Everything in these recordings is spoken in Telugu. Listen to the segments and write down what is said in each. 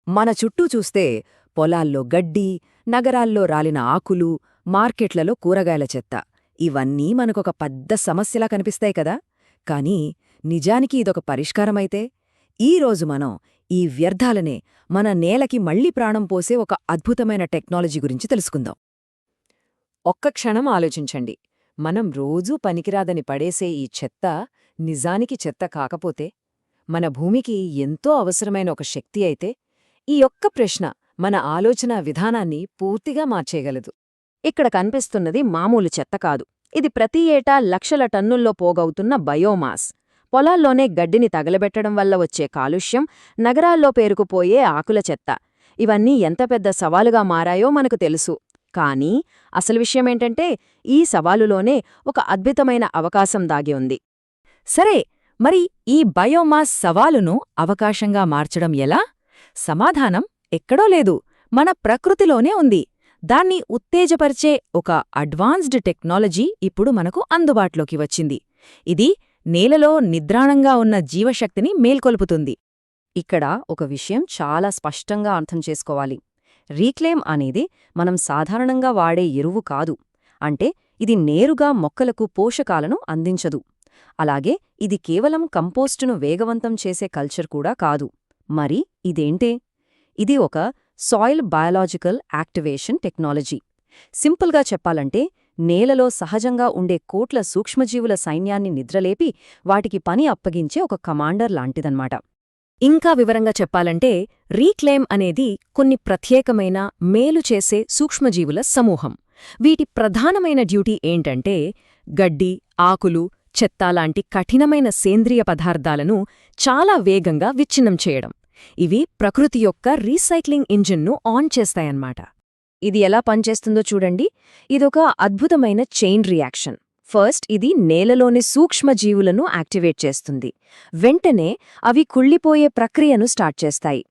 మన చుట్టూ చూస్తే పొలాల్లో గడ్డి, నగరాల్లో రాలిన ఆకులు, మార్కెట్లలో కూరగాయల చెత్త ఇవన్నీ మనకొక పెద్ద సమస్యలా కనిపిస్తాయి కదా. కానీ నిజానికి ఇదొక పరిష్కారమైతే ఈరోజు మనం ఈ వ్యర్థాలనే మన నేలకి మళ్లీ ప్రాణం పోసే ఒక అద్భుతమైన టెక్నాలజీ గురించి తెలుసుకుందాం. ఒక్క క్షణం ఆలోచించండి. మనం రోజూ పనికిరాదని పడేసే ఈ చెత్త నిజానికి చెత్త కాకపోతే, మన భూమికి ఎంతో అవసరమైన ఒక శక్తి అయితే, ఈ ఒక్క ప్రశ్న మన ఆలోచన విధానాన్ని పూర్తిగా మార్చేయగలదు. ఇక్కడ కనిపిస్తున్నది మామూలు చెత్త కాదు. ఇది ప్రతి ఏటా లక్షల టన్నుల్లో పోగవుతున్న బయోమాస్. పొలాల్లోనే గడ్డిని తగలబెట్టడం వల్ల వచ్చే కాలుష్యం, నగరాల్లో పేరుకుపోయే ఆకుల చెత్త, ఇవన్నీ ఎంత పెద్ద సవాలుగా మారాయో మనకు తెలుసు. కానీ అసలు విషయమేంటంటే, ఈ సవాలులోనే ఒక అద్భుతమైన అవకాశం దాగి ఉంది. సరే, మరి ఈ బయోమాస్ సవాలును అవకాశంగా మార్చడం ఎలా? సమాధానం ఎక్కడో లేదు, మన ప్రకృతిలోనే ఉంది. దాన్ని ఉత్తేజపరిచే ఒక అడ్వాన్స్డ్ టెక్నాలజీ ఇప్పుడు మనకు అందుబాటులోకి వచ్చింది. ఇది నేలలో నిద్రాణంగా ఉన్న జీవశక్తిని మేల్కొల్పుతుంది. ఇక్కడ ఒక విషయం చాలా స్పష్టంగా అర్థం చేసుకోవాలి. రీక్లెయిమ్ అనేది మనం సాధారణంగా వాడే ఎరువు కాదు. అంటే ఇది నేరుగా మొక్కలకు పోషకాలను అందించదు. అలాగే ఇది కేవలం కంపోస్టును వేగవంతం చేసే కల్చర్ కూడా కాదు. మరి ఇదేంటే? ఇది ఒక సాయిల్ బయాలజికల్ యాక్టివేషన్ టెక్నాలజీ. సింపుల్గా చెప్పాలంటే, నేలలో సహజంగా ఉండే కోట్ల సూక్ష్మజీవుల సైన్యాన్ని నిద్రలేపి వాటికి పని అప్పగించే ఒక కమాండర్ లాంటిదన్నమాట. ఇంకా వివరంగా చెప్పాలంటే, రీక్లెయిమ్ అనేది కొన్ని ప్రత్యేకమైన మేలు చేసే సూక్ష్మజీవుల సమూహం. వీటి ప్రధానమైన డ్యూటీ ఏంటంటే, గడ్డి, ఆకులు, చెత్త లాంటి కఠినమైన సేంద్రియ పదార్థాలను చాలా వేగంగా విచ్ఛిన్నం చేయడం. ఇవి ప్రకృతి యొక్క రీసైక్లింగ్ ఇంజిన్ను ఆన్ చేస్తాయన్నమాట. ఇది ఎలా పనిచేస్తుందో చూడండి. ఇదొక అద్భుతమైన చైన్ రియాక్షన్. ఫస్ట్ ఇది నేలలోని సూక్ష్మజీవులను యాక్టివేట్ చేస్తుంది. వెంటనే అవి కుళ్ళిపోయే ప్రక్రియను స్టార్ట్ చేస్తాయి.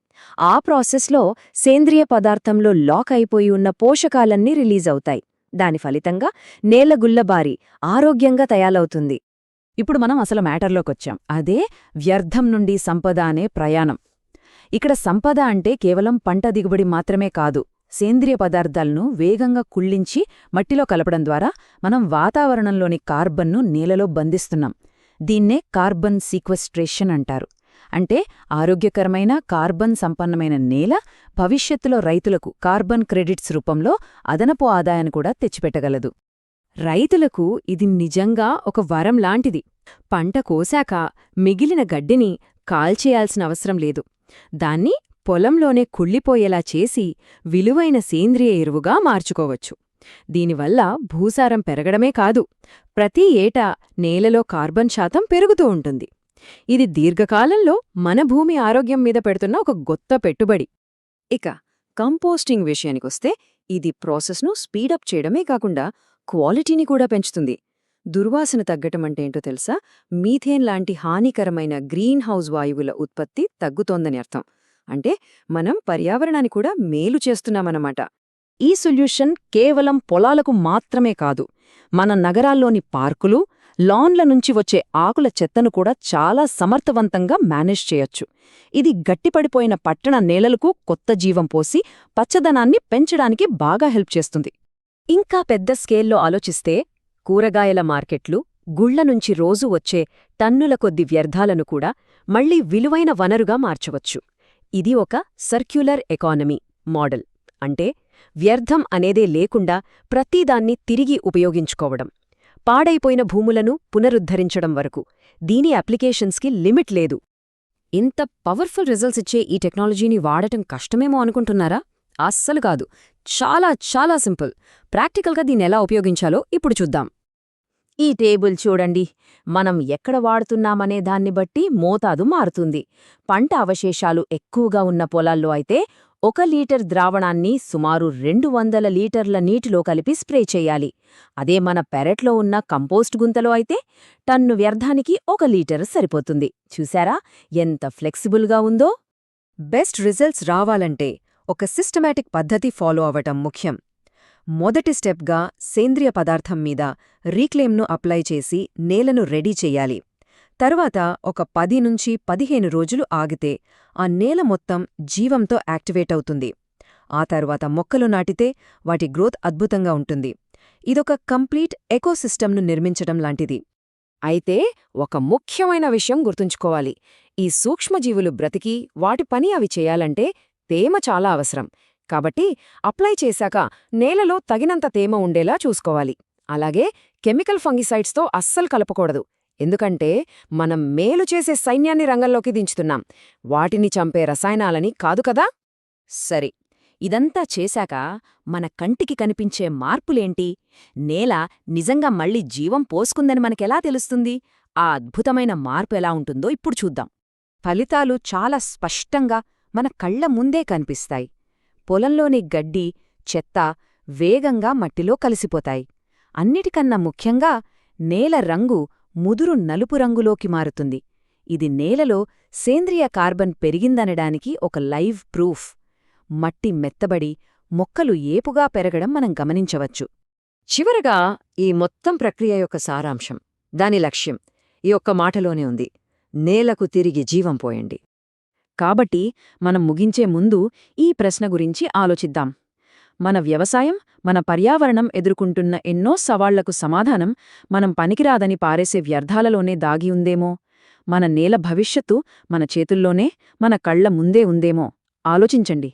ఆ ప్రాసెస్లో సేంద్రియ పదార్థంలో లాక్ అయిపోయి ఉన్న పోషకాలన్నీ రిలీజ్ అవుతాయి. దాని ఫలితంగా నేల గుల్లబారి ఆరోగ్యంగా తయారవుతుంది. ఇప్పుడు మనం అసలు మ్యాటర్లోకొచ్చాం. అదే వ్యర్థం నుండి సంపద అనే ప్రయాణం. ఇక్కడ సంపద అంటే కేవలం పంట దిగుబడి మాత్రమే కాదు. సేంద్రియ పదార్థాలను వేగంగా కుళ్ళించి మట్టిలో కలపడం ద్వారా మనం వాతావరణంలోని కార్బన్ను నేలలో బంధిస్తున్నాం. దీన్నే కార్బన్ సీక్వెస్ట్రేషన్ అంటారు. అంటే ఆరోగ్యకరమైన కార్బన్ సంపన్నమైన నేల భవిష్యత్తులో రైతులకు కార్బన్ క్రెడిట్స్ రూపంలో అదనపు ఆదాయాన్ని కూడా తెచ్చిపెట్టగలదు. రైతులకు ఇది నిజంగా ఒక వరం లాంటిది. పంట కోశాక మిగిలిన గడ్డిని కాల్చేయాల్సిన అవసరం లేదు. దాన్ని పొలంలోనే కుళ్ళిపోయేలా చేసి విలువైన సేంద్రియ ఎరువుగా మార్చుకోవచ్చు. దీనివల్ల భూసారం పెరగడమే కాదు, ప్రతి ఏటా నేలలో కార్బన్ శాతం పెరుగుతూ ఉంటుంది. ఇది దీర్ఘకాలంలో మన భూమి ఆరోగ్యం మీద పెడుతున్న ఒక గొప్ప పెట్టుబడి. ఇక కంపోస్టింగ్ విషయానికొస్తే, ఇది ప్రాసెస్ను స్పీడప్ చేయడమే కాకుండా క్వాలిటీని కూడా పెంచుతుంది. దుర్వాసన తగ్గటమంటేంటో తెలుసా? మీథేన్ లాంటి హానికరమైన గ్రీన్ హౌస్ వాయువుల ఉత్పత్తి తగ్గుతోందని అర్థం. అంటే మనం పర్యావరణాన్ని కూడా మేలు చేస్తున్నామన్నమాట. ఈ సొల్యూషన్ కేవలం పొలాలకు మాత్రమే కాదు, మన నగరాల్లోని పార్కులు, లాన్ల నుంచి వచ్చే ఆకుల చెత్తను కూడా చాలా సమర్థవంతంగా మేనేజ్ చేయొచ్చు. ఇది గట్టిపడిపోయిన పట్టణ నేలలకు కొత్త జీవం పోసి పచ్చదనాన్ని పెంచడానికి బాగా హెల్ప్ చేస్తుంది. ఇంకా పెద్ద స్కేల్లో ఆలోచిస్తే, కూరగాయల మార్కెట్లు, గుళ్ల నుంచి రోజూ వచ్చే టన్నుల కొద్ది వ్యర్థాలను కూడా మళ్లీ విలువైన వనరుగా మార్చవచ్చు. ఇది ఒక సర్క్యులర్ ఎకానమీ మోడల్. అంటే వ్యర్థం అనేదే లేకుండా ప్రతిదాన్ని తిరిగి ఉపయోగించుకోవడం, పాడైపోయిన భూములను పునరుద్ధరించడం వరకు. దీని అప్లికేషన్స్కి లిమిట్ లేదు. ఇంత పవర్ఫుల్ రిజల్ట్స్ ఇచ్చే ఈ టెక్నాలజీని వాడటం కష్టమేమో అనుకుంటున్నారా? అస్సలు కాదు. చాలా చాలా సింపుల్. ప్రాక్టికల్గా దీన్నెలా ఉపయోగించాలో ఇప్పుడు చూద్దాం. ఈ టేబుల్ చూడండి. మనం ఎక్కడ వాడుతున్నామనే దాన్ని బట్టి మోతాదు మారుతుంది. పంట అవశేషాలు ఎక్కువగా ఉన్న పొలాల్లో అయితే 1 లీటర్ ద్రావణాన్ని సుమారు 200 లీటర్ల నీటిలో కలిపి స్ప్రే చెయ్యాలి. అదే మన పెరట్లో ఉన్న కంపోస్ట్ గుంతలో అయితే టన్ను వ్యర్థానికి 1 లీటర్ సరిపోతుంది. చూశారా ఎంత ఫ్లెక్సిబుల్గా ఉందో? బెస్ట్ రిజల్ట్స్ రావాలంటే ఒక సిస్టమాటిక్ పద్ధతి ఫాలో అవటం ముఖ్యం. మొదటి స్టెప్గా సేంద్రియ పదార్థం మీద రీక్లెయిమ్ను అప్లై చేసి నేలను రెడీ చెయ్యాలి. తరువాత ఒక 10 నుంచి 15 రోజులు ఆగితే ఆ నేల మొత్తం జీవంతో యాక్టివేట్ అవుతుంది. ఆ తరువాత మొక్కలు నాటితే వాటి గ్రోత్ అద్భుతంగా ఉంటుంది. ఇదొక కంప్లీట్ ఎకోసిస్టమ్ను నిర్మించడం లాంటిది. అయితే ఒక ముఖ్యమైన విషయం గుర్తుంచుకోవాలి. ఈ సూక్ష్మజీవులు బ్రతికి వాటి పని అవి చేయాలంటే తేమ చాలా అవసరం. కాబట్టి అప్లై చేశాక నేలలో తగినంత తేమ ఉండేలా చూసుకోవాలి. అలాగే కెమికల్ ఫంగిసైడ్స్తో అస్సలు కలపకూడదు. ఎందుకంటే మనం మేలు చేసే సైన్యాన్ని రంగంలోకి దించుతున్నాం, వాటిని చంపే రసాయనాలని కాదు కదా. సరే, ఇదంతా చేశాక మన కంటికి కనిపించే మార్పులేంటి? నేల నిజంగా మళ్ళీ జీవం పోసుకుందని మనకెలా తెలుస్తుంది? ఆ అద్భుతమైన మార్పు ఎలా ఉంటుందో ఇప్పుడు చూద్దాం. ఫలితాలు చాలా స్పష్టంగా మన కళ్ల ముందే కనిపిస్తాయి. పొలంలోని గడ్డి, చెత్త వేగంగా మట్టిలో కలిసిపోతాయి. అన్నిటికన్నా ముఖ్యంగా నేల రంగు ముదురు నలుపు రంగులోకి మారుతుంది. ఇది నేలలో సేంద్రియ కార్బన్ పెరిగిందనడానికి ఒక లైవ్ ప్రూఫ్. మట్టి మెత్తబడి మొక్కలు ఏపుగా పెరగడం మనం గమనించవచ్చు. చివరగా ఈ మొత్తం ప్రక్రియ యొక్క సారాంశం, దాని లక్ష్యం ఈ ఒక్క మాటలోనే ఉంది: నేలకు తిరిగి జీవం పోయండి. కాబట్టి మనం ముగించే ముందు ఈ ప్రశ్న గురించి ఆలోచిద్దాం. మన వ్యవసాయం, మన పర్యావరణం ఎదుర్కొంటున్న ఎన్నో సవాళ్లకు సమాధానం మనం పనికిరాదని పారేసే వ్యర్థాలలోనే దాగి ఉందేమో? మన నేల భవిష్యత్తు మన చేతుల్లోనే, మన కళ్ల ముందే ఉందేమో? ఆలోచించండి.